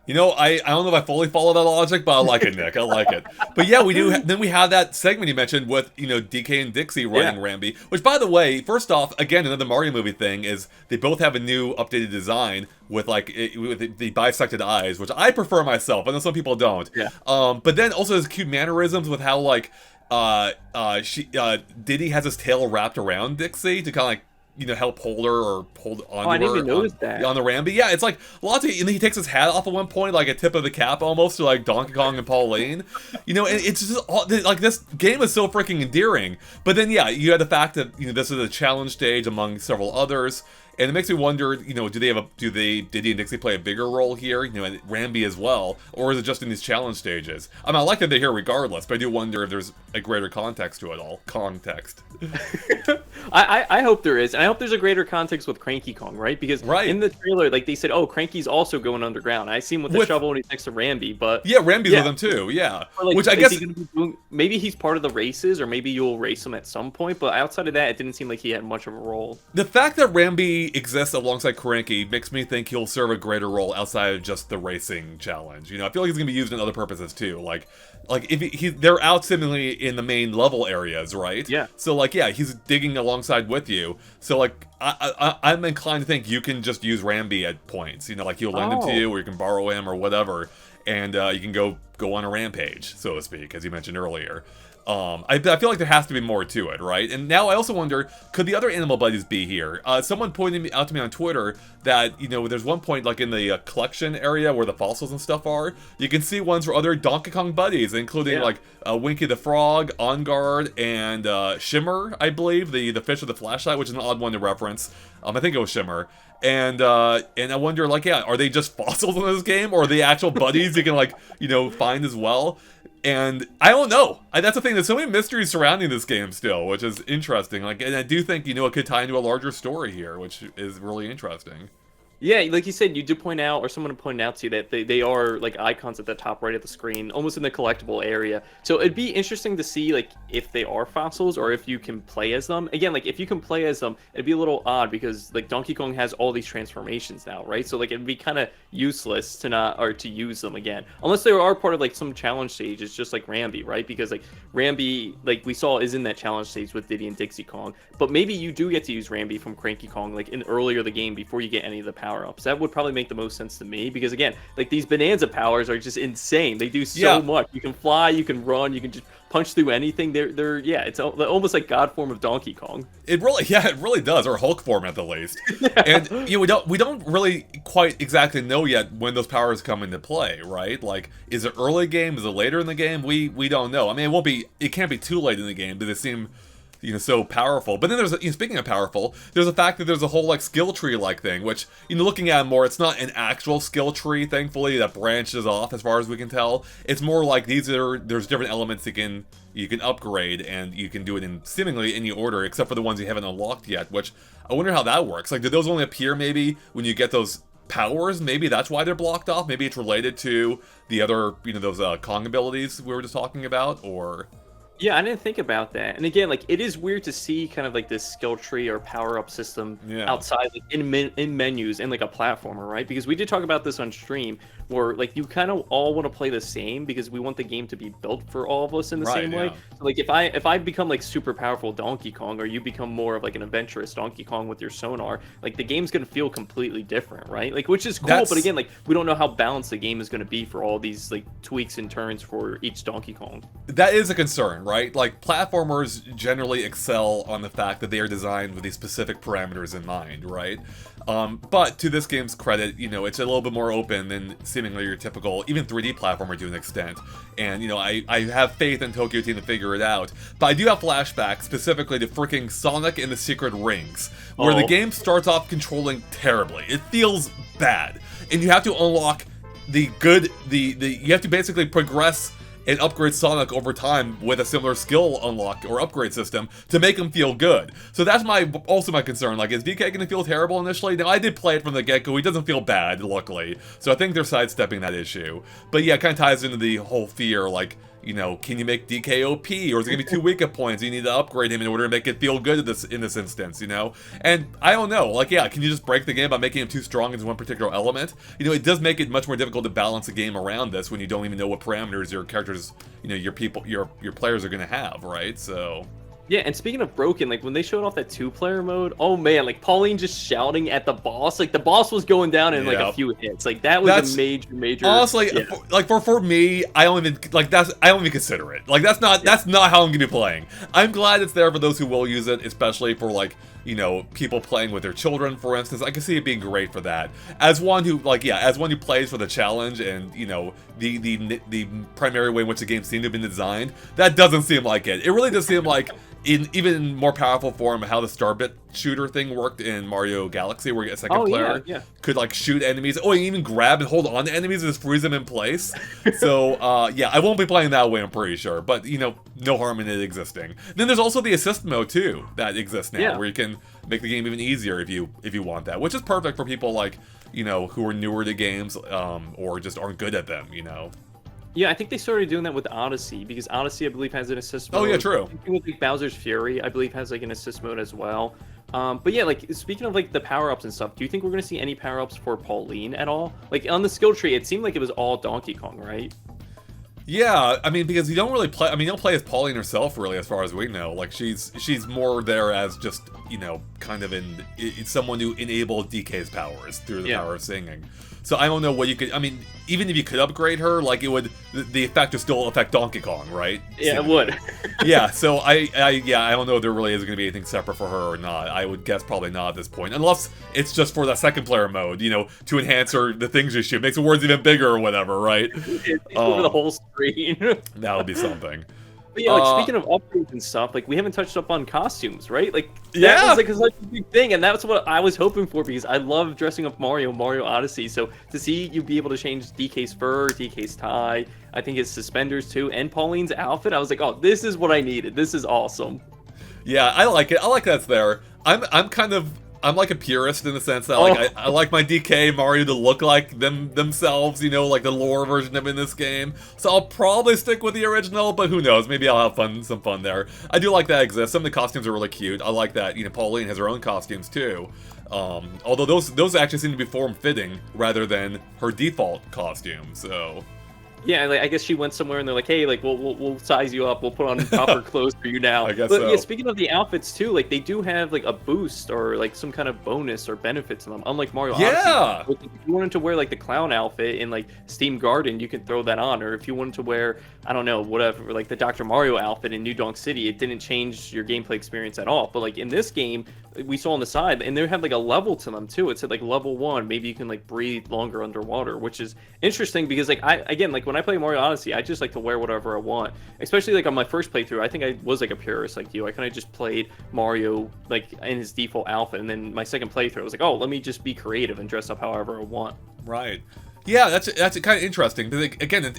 I don't know if I fully follow that logic, but I like it, Nick. I like it. But yeah, we do. Then we have that segment you mentioned with, DK and Dixie running Rambi. Which, by the way, first off, again, another Mario movie thing is they both have a new updated design with with the bisected eyes, which I prefer myself. I know some people don't. Yeah. But then also there's cute mannerisms with how Diddy has his tail wrapped around Dixie to kind of help hold her or hold onto her. I didn't even notice that. On the Rambi. Yeah, it's like lots of, and he takes his hat off at one point, like a tip of the cap almost, to like Donkey Kong and Pauline. And it's just like this game is so freaking endearing. But then, yeah, you had the fact that, this is a challenge stage among several others. And it makes me wonder, do Diddy and Dixie play a bigger role here, and Rambi as well, or is it just in these challenge stages? I mean, I like that they're here regardless, but I do wonder if there's a greater context to it all. Context. I hope there is, and I hope there's a greater context with Cranky Kong, right? Because in the trailer, like they said, oh, Cranky's also going underground. I see him with the shovel and he's next to Rambi, but yeah, Rambi's with him too. Yeah, like, which I guess maybe he's part of the races, or maybe you'll race him at some point. But outside of that, it didn't seem like he had much of a role. The fact that Rambi exists alongside Cranky makes me think he'll serve a greater role outside of just the racing challenge. I feel like he's gonna be used in other purposes too. Like if they're out seemingly in the main level areas, right? Yeah. So he's digging alongside with you. So I'm inclined to think you can just use Rambi at points. He'll lend him to you, or you can borrow him or whatever, and you can go on a rampage, so to speak, as you mentioned earlier. I feel like there has to be more to it, right? And now I also wonder, could the other animal buddies be here? Someone pointed out to me on Twitter that, there's one point, like in the collection area where the fossils and stuff are, you can see ones for other Donkey Kong buddies, including like Winky the Frog, On Guard, and Shimmer, I believe, the fish with the flashlight, which is an odd one to reference. I think it was Shimmer. And I wonder, like, are they just fossils in this game, or are they actual buddies you can, like, find as well? And I don't know. That's the thing. There's so many mysteries surrounding this game still, which is interesting. Like, and I do think, it could tie into a larger story here, which is really interesting. Yeah, like you said, you did point out, or someone pointed out to you, that they are like icons at the top right of the screen, almost in the collectible area. So it'd be interesting to see, like, if they are fossils or if you can play as them. Again, like, if you can play as them, it'd be a little odd because, like, Donkey Kong has all these transformations now, right? So, like, it'd be kind of useless to use them again, unless they are part of, like, some challenge stages, just like Rambi, right? Because, like, Rambi, like we saw, is in that challenge stage with Diddy and Dixie Kong. But maybe you do get to use Rambi from Cranky Kong, like, in earlier the game before you get any of the power-ups. That would probably make the most sense to me, because again, like, these Bananza powers are just insane. They do so much. You can fly, you can run, you can just punch through anything. They're it's almost like God form of Donkey Kong. It really does, or Hulk form at the least. And we don't really quite exactly know yet when those powers come into play, right? Like, is it early game? Is it later in the game? We don't know. I mean, it can't be too late in the game, but they seem so powerful. But then there's, speaking of powerful, there's the fact that there's a whole, like, skill tree-like thing, which, looking at it more, it's not an actual skill tree, thankfully, that branches off as far as we can tell. It's more like there's different elements you can upgrade, and you can do it in seemingly any order, except for the ones you haven't unlocked yet, which I wonder how that works. Like, do those only appear maybe when you get those powers? Maybe that's why they're blocked off? Maybe it's related to the other, those Kong abilities we were just talking about, or... Yeah, I didn't think about that. And again, like, it is weird to see kind of like this skill tree or power-up system outside, like, in menus and like a platformer, right? Because we did talk about this on stream, where, like, you kind of all want to play the same because we want the game to be built for all of us in the same way. So, like, if I become, like, super powerful Donkey Kong, or you become more of, like, an adventurous Donkey Kong with your sonar, like, the game's gonna feel completely different, right? Like, which is cool, but again, like, we don't know how balanced the game is gonna be for all these, like, tweaks and turns for each Donkey Kong. That is a concern, right? Like, platformers generally excel on the fact that they are designed with these specific parameters in mind, right? But to this game's credit, it's a little bit more open than seemingly your typical, even 3D platformer to an extent. And, I have faith in Tokyo Team to figure it out. But I do have flashbacks specifically to freaking Sonic and the Secret Rings, where the game starts off controlling terribly. It feels bad. And you have to unlock you have to basically progress and upgrade Sonic over time with a similar skill unlock or upgrade system to make him feel good. So that's also my concern. Like, is DK going to feel terrible initially? Now, I did play it from the get-go. He doesn't feel bad, luckily. So I think they're sidestepping that issue. But yeah, it kind of ties into the whole fear, like, can you make DK OP, or is it going to be 2 weak points? You need to upgrade him in order to make it feel good in this instance, And I don't know, like, can you just break the game by making him too strong in one particular element? It does make it much more difficult to balance a game around this when you don't even know what parameters your characters, your players are going to have, right? So... Yeah, and speaking of broken, like, when they showed off that 2-player mode, oh man, like, Pauline just shouting at the boss, like, the boss was going down in like a few hits, like, that was a major. Honestly, for me, I don't even consider it. Like, that's not how I'm gonna be playing. I'm glad it's there for those who will use it, especially for, like, people playing with their children, for instance. I can see it being great for that. As one who plays for the challenge and, the primary way in which the game seemed to have been designed, that doesn't seem like it. It really does seem like, in even more powerful form, how the Starbit shooter thing worked in Mario Galaxy, where you get a second player could, like, shoot enemies. Oh, you even grab and hold on to enemies and just freeze them in place. So, I won't be playing that way, I'm pretty sure. But, no harm in it existing. Then there's also the assist mode, too, that exists now, where you can make the game even easier if you want that. Which is perfect for people, like, who are newer to games, or just aren't good at them, Yeah, I think they started doing that with Odyssey, because Odyssey, I believe, has an assist mode. Oh, yeah, true. With, like, Bowser's Fury, I believe, has, like, an assist mode as well. But yeah, like, speaking of, like, the power-ups and stuff, do you think we're going to see any power-ups for Pauline at all? Like, on the skill tree, it seemed like it was all Donkey Kong, right? Yeah, I mean, because you don't really play. I mean, you don't play as Pauline herself, really, as far as we know. Like, she's more there as just, you know, kind of it's someone who enabled DK's powers through the power of singing. So I don't know what you could. I mean, even if you could upgrade her, like it would, the effect would still affect Donkey Kong, right? Yeah, it would. Yeah. So I don't know if there really is going to be anything separate for her or not. I would guess probably not at this point, unless it's just for the second player mode, you know, to enhance her the things she shoot, makes the words even bigger or whatever, right? Over the whole screen. That would be something. But yeah, like speaking of upgrades and stuff, like we haven't touched up on costumes, right? Like that was like such a big thing, and that's what I was hoping for because I love dressing up Mario Odyssey. So to see you be able to change DK's fur, DK's tie, I think his suspenders too, and Pauline's outfit, I was like, oh, this is what I needed. This is awesome. Yeah, I like it. I like that's there. I'm like a purist in the sense that like I like my DK Mario to look like themselves, you know, like the lore version of in this game. So I'll probably stick with the original, but who knows? Maybe I'll have some fun there. I do like that exists. Some of the costumes are really cute. I like that, you know, Pauline has her own costumes too. Although those actually seem to be form-fitting rather than her default costume. So. Yeah, like, I guess she went somewhere and they're like, hey, like we'll size you up, we'll put on proper clothes for you now. I guess but so. Yeah, speaking of the outfits too, like they do have like a boost or like some kind of bonus or benefit to them, unlike Mario Odyssey. If you wanted to wear like the clown outfit in like Steam Garden, you can throw that on. Or if you wanted to wear, I don't know, whatever, like the Dr. Mario outfit in New Donk City, it didn't change your gameplay experience at all. But like in this game, we saw on the side, and they had like a level to them too. It said like level 1, maybe you can like breathe longer underwater, which is interesting because like like when I play Mario Odyssey, I just like to wear whatever I want. Especially like on my first playthrough, I think I was like a purist like you. I kind of just played Mario like in his default outfit, and then my second playthrough, I was like, oh, let me just be creative and dress up however I want. Right. Yeah, that's kind of interesting. But like, again,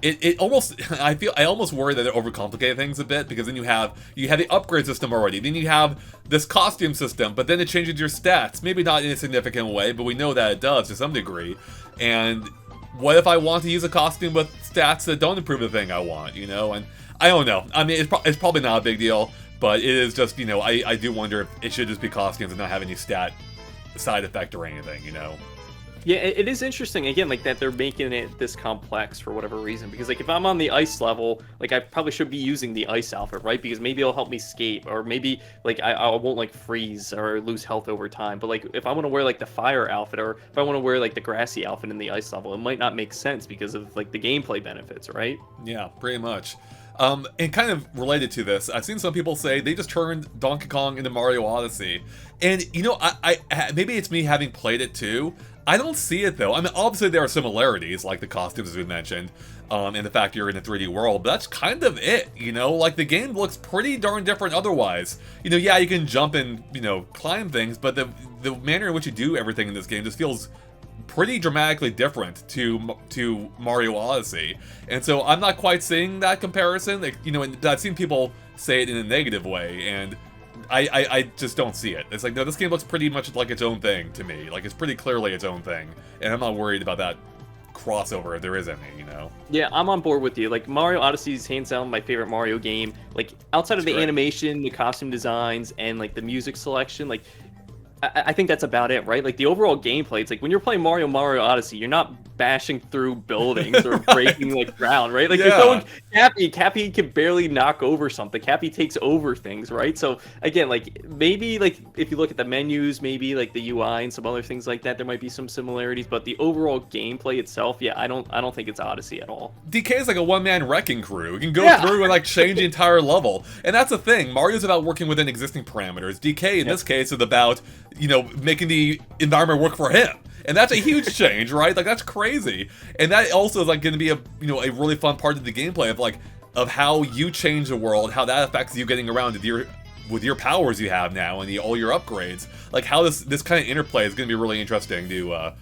it almost I almost worry that it overcomplicated things a bit because then you have the upgrade system already, then you have this costume system, but then it changes your stats, maybe not in a significant way, but we know that it does to some degree. And what if I want to use a costume with stats that don't improve the thing I want, you know? And I don't know. I mean, it's probably not a big deal, but it is just, you know, I do wonder if it should just be costumes and not have any stat side effect or anything, you know? Yeah, it is interesting, again, like that they're making it this complex for whatever reason. Because, like, if I'm on the ice level, like, I probably should be using the ice outfit, right? Because maybe it'll help me skate, or maybe, like, I won't, like, freeze or lose health over time. But, like, if I want to wear, like, the fire outfit, or if I want to wear, like, the grassy outfit in the ice level, it might not make sense because of, like, the gameplay benefits, right? Yeah, pretty much. And kind of related to this, I've seen some people say they just turned Donkey Kong into Mario Odyssey. And, you know, I maybe it's me having played it too. I don't see it though. I mean, obviously there are similarities, like the costumes as we mentioned, and the fact you're in a 3D world, but that's kind of it, you know? Like, the game looks pretty darn different otherwise. You know, yeah, you can jump and, you know, climb things, but the manner in which you do everything in this game just feels pretty dramatically different to Mario Odyssey. And so I'm not quite seeing that comparison. Like, you know, and I've seen people say it in a negative way, and I just don't see it. It's like, no, this game looks pretty much like its own thing to me. Like, it's pretty clearly its own thing. And I'm not worried about that crossover if there is any, you know? Yeah, I'm on board with you. Like, Mario Odyssey is hands down my favorite Mario game. Like, outside of the animation, the costume designs, and, like, the music selection, like, I think that's about it, right? Like, the overall gameplay, it's like when you're playing Mario Odyssey, you're not bashing through buildings or breaking like ground, right? Like, you're throwing Cappy can barely knock over something. Cappy takes over things, right? So again, like, maybe like if you look at the menus, maybe like the UI and some other things like that, there might be some similarities, but the overall gameplay itself, yeah, I don't think it's Odyssey at all. DK is like a one-man wrecking crew. You can go through and like change the entire level, and that's the thing. Mario's about working within existing parameters. DK in this case is about, you know, making the environment work for him. And that's a huge change, right? Like, that's crazy. And that also is like going to be a, you know, a really fun part of the gameplay of like, of how you change the world, how that affects you getting around with your powers you have now and all your upgrades. Like, how this kind of interplay is going to be really interesting to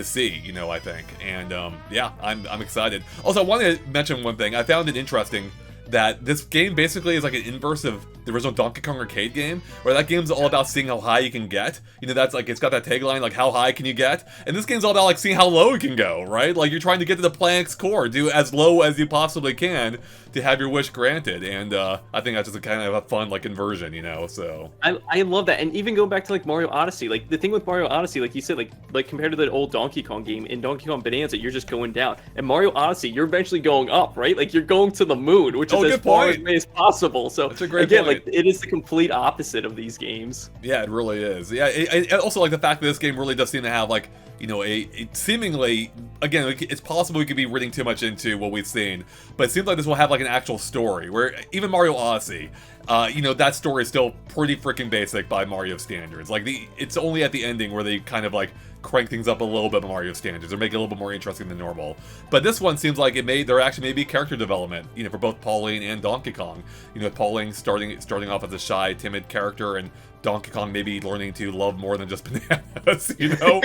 see, you know, I think. And yeah, I'm excited. Also, I wanted to mention one thing. I found it interesting that this game basically is like an inverse of the original Donkey Kong arcade game, where that game's all about seeing how high you can get. You know, that's like, it's got that tagline, like, how high can you get? And this game's all about, like, seeing how low you can go, right? Like, you're trying to get to the plank's core, do as low as you possibly can to have your wish granted. And I think that's just a kind of a fun, like, inversion, you know, so. I love that. And even going back to, like, Mario Odyssey, like, the thing with Mario Odyssey, like you said, like compared to the old Donkey Kong game, in Donkey Kong Bonanza, you're just going down. And Mario Odyssey, you're eventually going up, right? Like, you're going to the moon, which is as far away as possible. So, that's a great again, point. like, it is the complete opposite of these games. Yeah, it really is. Yeah, and also, like, the fact that this game really does seem to have, like, you know, a seemingly, again, it's possible we could be reading too much into what we've seen, but it seems like this will have, like, an actual story, where even Mario Odyssey, you know, that story is still pretty freaking basic by Mario standards. Like, it's only at the ending where they kind of, like, crank things up a little bit by Mario standards, or make it a little bit more interesting than normal. But this one seems like there actually may be character development, you know, for both Pauline and Donkey Kong. You know, Pauline starting off as a shy, timid character, and Donkey Kong maybe learning to love more than just bananas, you know?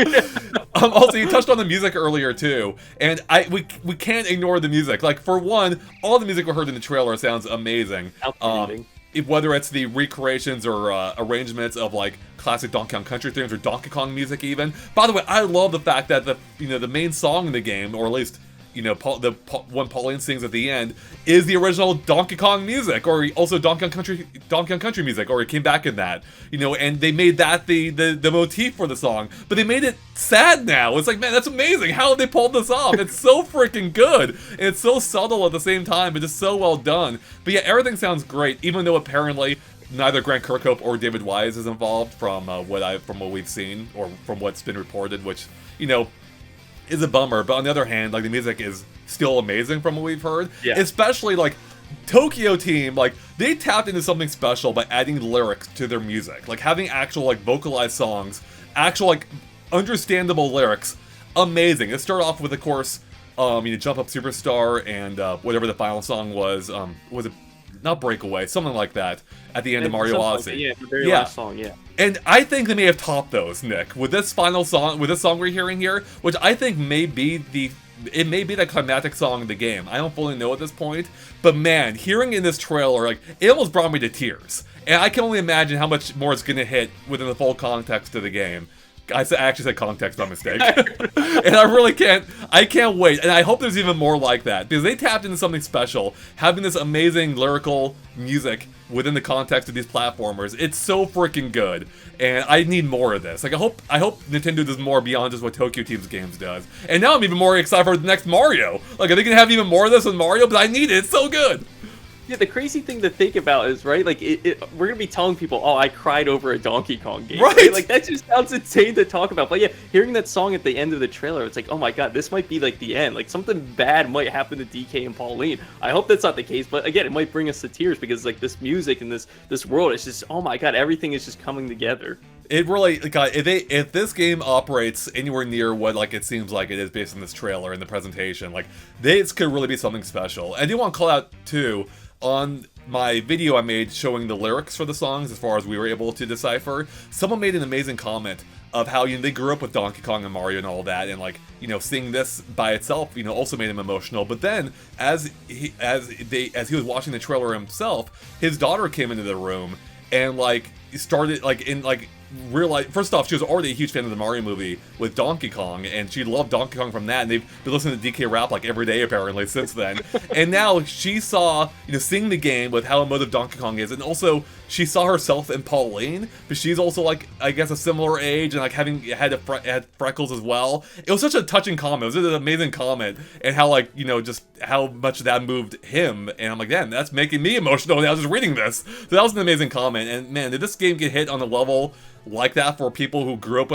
Also, you touched on the music earlier, too, and we can't ignore the music. Like, for one, all the music we heard in the trailer sounds amazing. Whether it's the recreations or arrangements of, like, classic Donkey Kong Country themes or Donkey Kong music even. By the way, I love the fact that the main song in the game, or at least, you know, one Pauline sings at the end, is the original Donkey Kong music, or also Donkey Kong Country music, or it came back in that, you know, and they made that the motif for the song, but they made it sad now. It's like, man, that's amazing. How did they pull this off? It's so freaking good, and it's so subtle at the same time, but just so well done. But yeah, everything sounds great, even though apparently neither Grant Kirkhope or David Wise is involved from what we've seen, or from what's been reported, which, you know, is a bummer. But on the other hand, like, the music is still amazing from what we've heard. Yeah. Especially, like, Tokyo Team, like, they tapped into something special by adding lyrics to their music. Like, having actual, like, vocalized songs, actual, like, understandable lyrics. Amazing. It started off with, of course, you know, Jump Up Superstar, and whatever the final song was it not Breakaway, something like that, at the end of Mario Odyssey. Like, yeah, the very last song, yeah. And I think they may have topped those, Nick, with this final song, with this song we're hearing here, which I think may be the climactic song of the game. I don't fully know at this point, but man, hearing in this trailer, like, it almost brought me to tears. And I can only imagine how much more it's gonna hit within the full context of the game. I actually said context by mistake. And I can't wait. And I hope there's even more like that, because they tapped into something special, having this amazing lyrical music within the context of these platformers. It's so freaking good, and I need more of this. Like, I hope Nintendo does more beyond just what Tokyo Team's games does. And now I'm even more excited for the next Mario. Like, are they gonna have even more of this with Mario? But I need it. It's so good. Yeah, the crazy thing to think about is, right, like, we're gonna be telling people, oh, I cried over a Donkey Kong game, right? Like, that just sounds insane to talk about. But yeah, hearing that song at the end of the trailer, it's like, oh my god, this might be, like, the end. Like, something bad might happen to DK and Pauline. I hope that's not the case, but again, it might bring us to tears, because, like, this music and this world, it's just, oh my god, everything is just coming together. It really, God, if this game operates anywhere near what, like, it seems like it is based on this trailer and the presentation, like, this could really be something special. I do want to call out, too, on my video I made showing the lyrics for the songs, as far as we were able to decipher, someone made an amazing comment of how, you know, they grew up with Donkey Kong and Mario and all that, and, like, you know, seeing this by itself, you know, also made him emotional. But then, as he was watching the trailer himself, his daughter came into the room and, like, started, like, realized, first off, she was already a huge fan of the Mario movie with Donkey Kong, and she loved Donkey Kong from that, and they've been listening to DK rap, like, every day, apparently, since then. And now she saw, you know, seeing the game with how emotive Donkey Kong is, and also she saw herself in Pauline, but she's also, like, I guess a similar age, and, like, had freckles as well. It was such a touching comment. It was an amazing comment, and how, like, you know, just how much that moved him, and I'm like, damn, that's making me emotional now just reading this. So that was an amazing comment, and man, did this game get hit on a level like that for people who grew up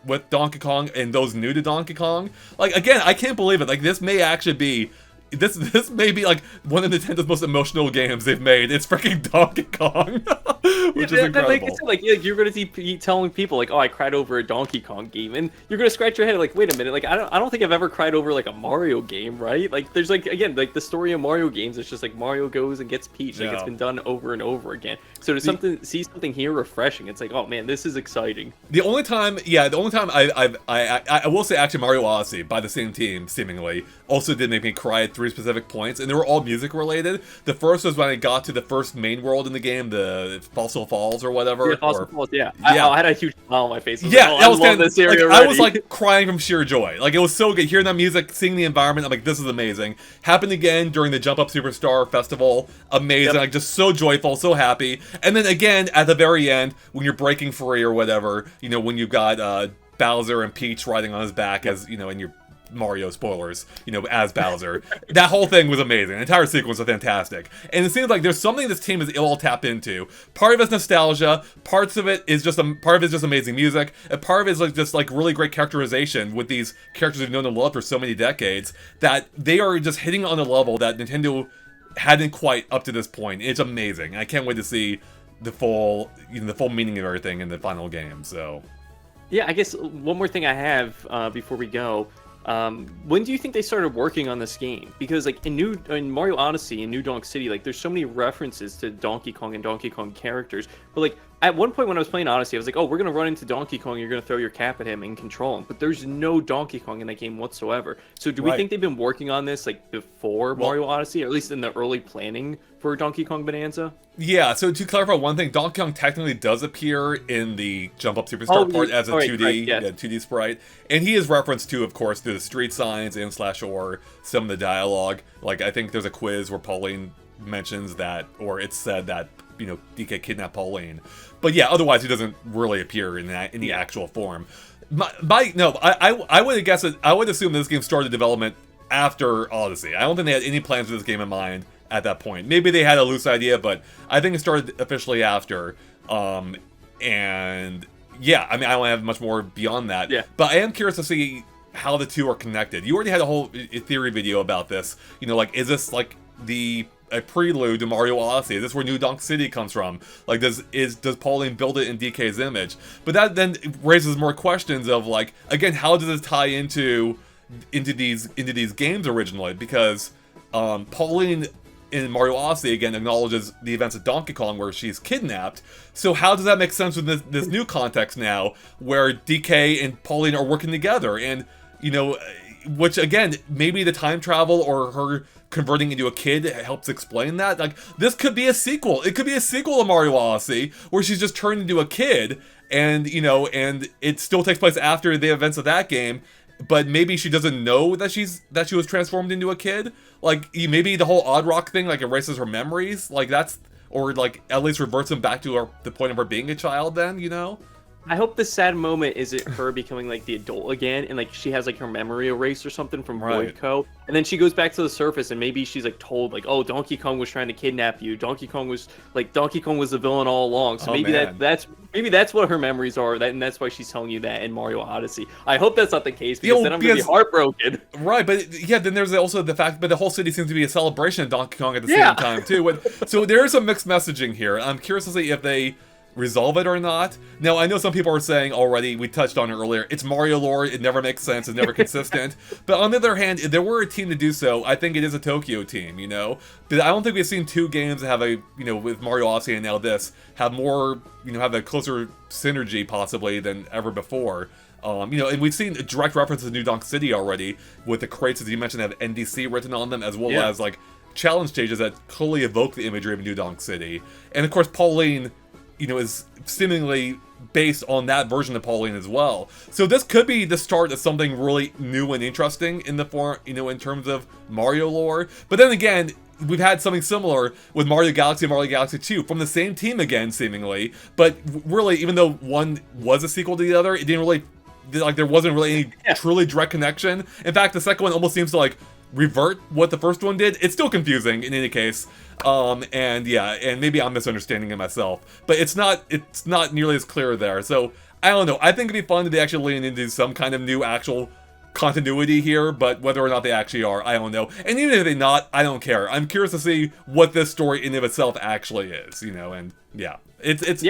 with Donkey Kong and those new to Donkey Kong? Like, again, I can't believe it. Like, this may actually be, this may be, like, one of Nintendo's most emotional games they've made. It's freaking Donkey Kong, which is incredible. Like I said, like, you're going to be telling people, like, oh, I cried over a Donkey Kong game, and you're going to scratch your head, like, wait a minute, like, I don't think I've ever cried over, like, a Mario game, right? Like, there's, like, again, like, the story of Mario games, it's just, like, Mario goes and gets Peach, like, it's been done over and over again. So to see something here refreshing, it's like, oh man, this is exciting. The only time I will say, actually, Mario Odyssey, by the same team, seemingly, also did make me cry 3 specific points, and they were all music related. The first was when I got to the first main world in the game, the Fossil Falls or whatever. Yeah, Fossil Falls, yeah. Yeah. I had a huge smile on my face. Yeah, I love this area I was like crying from sheer joy. Like, it was so good. Hearing that music, seeing the environment, I'm like, this is amazing. Happened again during the Jump Up Superstar Festival. Amazing. Like, just so joyful, so happy. And then again, at the very end, when you're breaking free or whatever, you know, when you've got Bowser and Peach riding on his back as, you know, in your Mario spoilers, you know, as Bowser. That whole thing was amazing. The entire sequence was fantastic. And it seems like there's something this team is all tapped into. Part of it's nostalgia, parts of it is just amazing music, and part of it is like just like really great characterization with these characters we've known and loved for so many decades, that they are just hitting on a level that Nintendo hadn't quite up to this point. It's amazing. I can't wait to see the full meaning of everything in the final game. So yeah, I guess one more thing I have before we go. When do you think they started working on this game? Because like in Mario Odyssey and New Donk City, like there's so many references to Donkey Kong and Donkey Kong characters. But like at one point when I was playing Odyssey, I was like, oh, we're gonna run into Donkey Kong, you're gonna throw your cap at him and control him. But there's no Donkey Kong in that game whatsoever. So do we think they've been working on this like before Mario Odyssey, or at least in the early planning for Donkey Kong Bonanza? Yeah, so to clarify one thing, Donkey Kong technically does appear in the Jump Up Superstar part as a 2D sprite, and he is referenced to, of course, through the street signs and /or some of the dialogue. Like, I think there's a quiz where Pauline mentions that, or it's said that, you know, DK kidnapped Pauline. But yeah, otherwise he doesn't really appear in the actual form. I would guess it. I would assume this game started development after Odyssey. I don't think they had any plans for this game in mind at that point. Maybe they had a loose idea, but I think it started officially after. And yeah, I mean, I don't have much more beyond that. Yeah. But I am curious to see how the two are connected. You already had a whole theory video about this. You know, like, is this like a prelude to Mario Odyssey? Is this where New Donk City comes from? Like, does Pauline build it in DK's image? But that then raises more questions of, like, again, how does this tie into these games originally? Because Pauline in Mario Odyssey again acknowledges the events of Donkey Kong where she's kidnapped. So how does that make sense with this new context now, where DK and Pauline are working together? And, you know, which again, maybe the time travel or her converting into a kid helps explain that. Like, this could be a sequel. It could be a sequel to Mario Odyssey where she's just turned into a kid, and, you know, and it still takes place after the events of that game, but maybe she doesn't know that she was transformed into a kid. Like, maybe the whole Odd Rock thing, like, erases her memories. Like, that's, or like at least reverts them back to the point of her being a child then, you know? I hope the sad moment is her becoming like the adult again, and like she has like her memory erased or something from Voidco, and then she goes back to the surface, and maybe she's like told like, oh, Donkey Kong was trying to kidnap you. Donkey Kong was the villain all along. So maybe that's what her memories are, and that's why she's telling you that in Mario Odyssey. I hope that's not the case, because then I'm gonna be heartbroken. Right, but yeah, then there's also the fact, but the whole city seems to be a celebration of Donkey Kong at the same time too. So there is some mixed messaging here. I'm curious to see if they resolve it or not. Now, I know some people are saying already, we touched on it earlier, it's Mario lore, it never makes sense, it's never consistent. But on the other hand, if there were a team to do so, I think it is a Tokyo team, you know? But I don't think we've seen two games that have a, you know, with Mario Odyssey and now this, have more, you know, have a closer synergy possibly than ever before. You know, and we've seen direct references to New Donk City already, with the crates, as you mentioned, have NDC written on them, as well as, like, challenge stages that clearly evoke the imagery of New Donk City. And of course, Pauline, you know, is seemingly based on that version of Pauline as well. So this could be the start of something really new and interesting in the form, you know, in terms of Mario lore. But then again, we've had something similar with Mario Galaxy and Mario Galaxy 2 from the same team again, seemingly. But really, even though one was a sequel to the other, it didn't really, like, there wasn't really any truly direct connection. In fact, the second one almost seems to, like, revert what the first one did. It's still confusing in any case. And yeah, and maybe I'm misunderstanding it myself, but it's not nearly as clear there. So I don't know. I think it'd be fun to be actually lean into some kind of new actual continuity here, but whether or not they actually are, I don't know. And even if they're not, I don't care. I'm curious to see what this story in of itself actually is, you know. And yeah, it's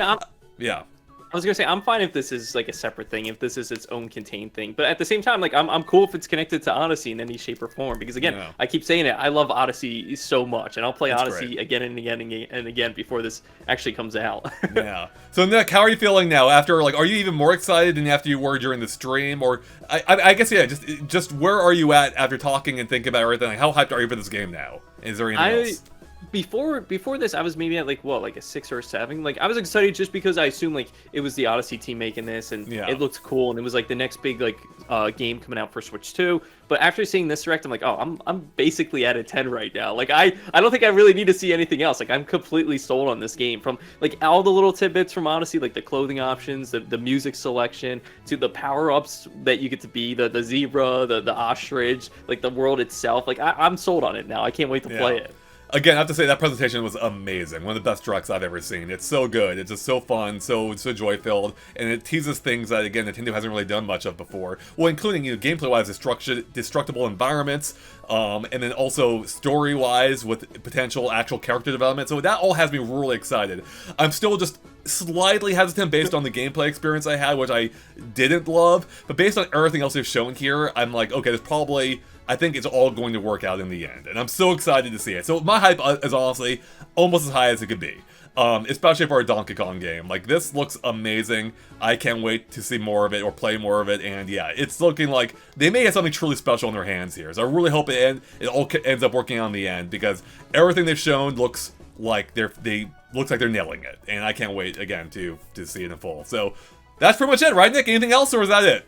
I was gonna say I'm fine if this is like a separate thing, if this is its own contained thing. But at the same time, like I'm cool if it's connected to Odyssey in any shape or form. Because again, Yeah. I keep saying it, I love Odyssey so much, and I'll play It's Odyssey great. again and again and again and again before this actually comes out. Yeah. So Nick, how are you feeling now? After like, are you even more excited than after you were during the stream? Or I guess yeah, just where are you at after talking and thinking about everything? Like, how hyped are you for this game now? Is there anything else? Before this, I was maybe at like what, like a 6 or a 7. Like I was excited just because I assumed like it was the Odyssey team making this, and Yeah. it looked cool, and it was like the next big like game coming out for Switch 2. But after seeing this direct, I'm like, oh, I'm basically at a 10 right now. Like I don't think I really need to see anything else. Like I'm completely sold on this game, from like all the little tidbits from Odyssey, like the clothing options, the music selection, to the power ups that you get to be, the zebra, the ostrich, like the world itself. Like I'm sold on it now. I can't wait to play it. Again, I have to say that presentation was amazing. One of the best directs I've ever seen. It's so good. It's just so fun, so joy-filled, and it teases things that, again, Nintendo hasn't really done much of before. Well, including, gameplay-wise, destructible environments, and then also story-wise with potential actual character development. So that all has me really excited. I'm still just slightly hesitant based on the gameplay experience I had, which I didn't love, but based on everything else they've shown here, I'm like, okay, there's probably... I think it's all going to work out in the end, and I'm so excited to see it. So my hype is honestly almost as high as it could be, especially for a Donkey Kong game. Like, this looks amazing. I can't wait to see more of it or play more of it, and yeah, it's looking like they may have something truly special in their hands here. So I really hope it all ends up working out in the end, because everything they've shown looks like they're nailing it, and I can't wait again to see it in full. So that's pretty much it, right, Nick? Anything else, or is that it?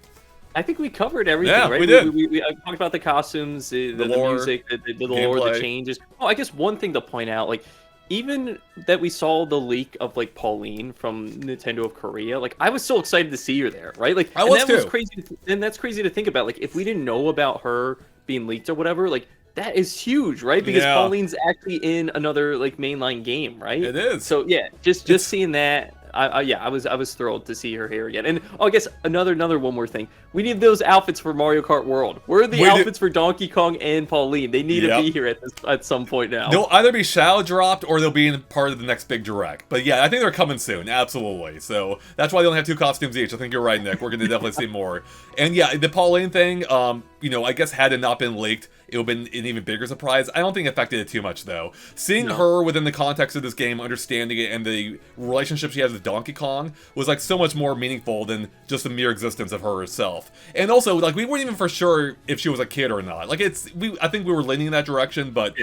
I think we covered everything, Yeah, right? we did. We talked about the costumes, the lore, music, the lore, gameplay. the changes. Oh, I guess one thing to point out, like, even that we saw the leak of, like, Pauline from Nintendo of Korea, like, I was so excited to see her there, right? Like, I was too. was crazy, and that's crazy to think about. Like, if we didn't know about her being leaked or whatever, like, that is huge, right? Because Yeah. Pauline's actually in another, like, mainline game, right? It is. So, yeah, just seeing that... I was thrilled to see her here again. And I guess another one more thing. We need those outfits for Mario Kart World. Where are the outfits for Donkey Kong and Pauline? They need to be here at some point now. They'll either be shadow dropped or they'll be in part of the next big direct. But yeah, I think they're coming soon, absolutely. So that's why they only have 2 costumes each. I think you're right, Nick. We're going to definitely see more. And yeah, the Pauline thing, I guess had it not been leaked, it would have been an even bigger surprise. I don't think it affected it too much, though. Seeing her within the context of this game, understanding it, and the relationship she has with Donkey Kong was, like, so much more meaningful than just the mere existence of her herself. And also, like, we weren't even for sure if she was a kid or not. Like, I think we were leaning in that direction, but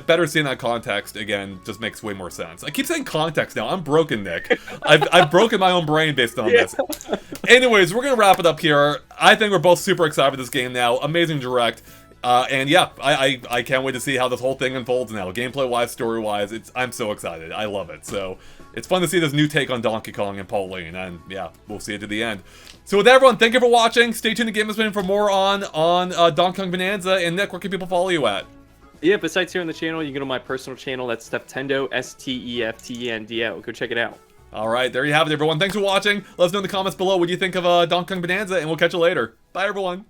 better seeing that context, again, just makes way more sense. I keep saying context now. I'm broken, Nick. I've broken my own brain based on this. Anyways, we're going to wrap it up here. I think we're both super excited for this game now. Amazing direct. And yeah, I can't wait to see how this whole thing unfolds now. Gameplay-wise, story-wise, I'm so excited. I love it. So it's fun to see this new take on Donkey Kong and Pauline, and yeah, we'll see it to the end. So with that, everyone, thank you for watching. Stay tuned to GameXplain for more on Donkey Kong Bonanza. And Nick, where can people follow you at? Yeah, besides here on the channel, you can go to my personal channel. That's Steftendo, Steftendo. Go check it out. All right, there you have it, everyone. Thanks for watching. Let us know in the comments below what you think of Donkey Kong Bonanza, and we'll catch you later. Bye, everyone.